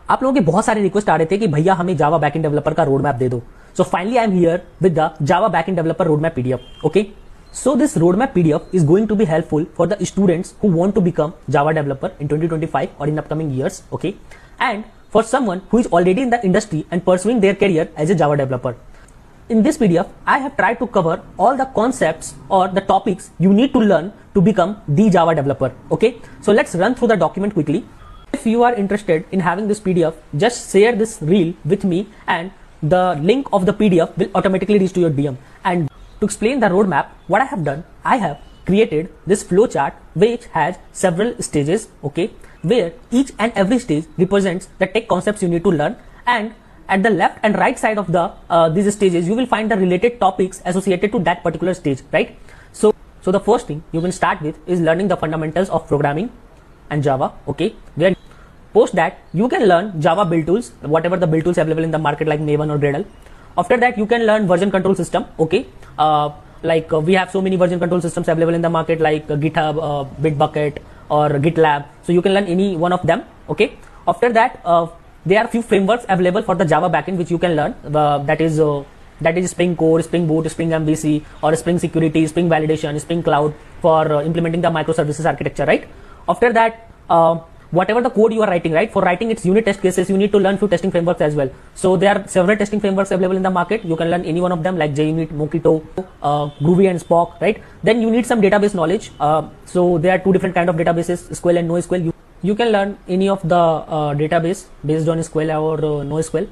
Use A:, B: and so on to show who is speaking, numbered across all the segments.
A: आप लोगों के बहुत सारे रिक्वेस्ट आ रहे थे कि भैया हमें जावा बैकएंड डेवलपर का रोड मैप दे दो. So finally I am here with the Java backend developer roadmap PDF. Okay. So this roadmap PDF is going to be helpful for the students who want to become Java developer in 2025 or in upcoming years. Okay. And for someone who is already in the industry and pursuing their career as a Java developer. In this PDF, I have tried to cover all the concepts or the topics you need to learn to become the Java developer. Okay. So let's run through the document quickly. If you are interested in having this PDF, just share this reel with me and the link of the PDF will automatically reach to your DM. And to explain the roadmap, what I have done, I have created this flowchart which has several stages, okay, where each and every stage represents the tech concepts you need to learn, and at the left and right side of the these stages you will find the related topics associated to that particular stage, right? So the first thing you will start with is learning the fundamentals of programming and Java, okay, where post that you can learn Java build tools, whatever the build tools available in the market like Maven or Gradle. After that you can learn version control system, okay, we have so many version control systems available in the market like GitHub, Bitbucket or GitLab, so you can learn any one of them, okay. After that there are few frameworks available for the Java backend which you can learn, that is Spring Core, Spring Boot, Spring MVC or Spring Security, Spring Validation, Spring Cloud for implementing the microservices architecture, right? After that whatever the code you are writing, right, for writing its unit test cases you need to learn few testing frameworks as well. So there are several testing frameworks available in the market. You can learn any one of them like JUnit, Mockito, Groovy and Spock, right? Then you need some database knowledge. So there are two different kind of databases, SQL and NoSQL. You can learn any of the database based on SQL or NoSQL.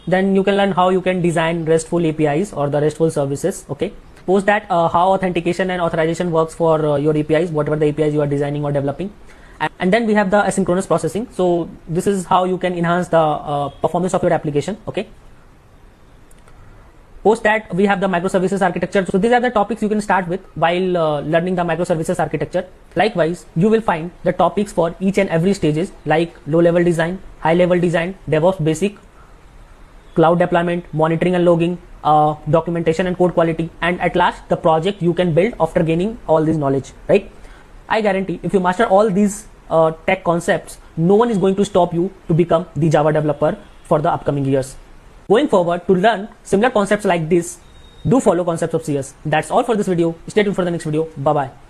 A: Then you can learn how you can design RESTful APIs or the RESTful services, okay. Post that how authentication and authorization works for your APIs, whatever the APIs you are designing or developing. And then we have the asynchronous processing. So this is how you can enhance the performance of your application, okay. Post that we have the microservices architecture. So these are the topics you can start with while learning the microservices architecture. Likewise, you will find the topics for each and every stages like low level design, high level design, DevOps basic, cloud deployment, monitoring and logging, documentation and code quality, and at last the project you can build after gaining all this knowledge, right? I guarantee if you master all these tech concepts, no one is going to stop you to become the Java developer for the upcoming years. Going forward, to learn similar concepts like this, do follow Concepts of CS. That's all for this video. Stay tuned for the next video. Bye bye.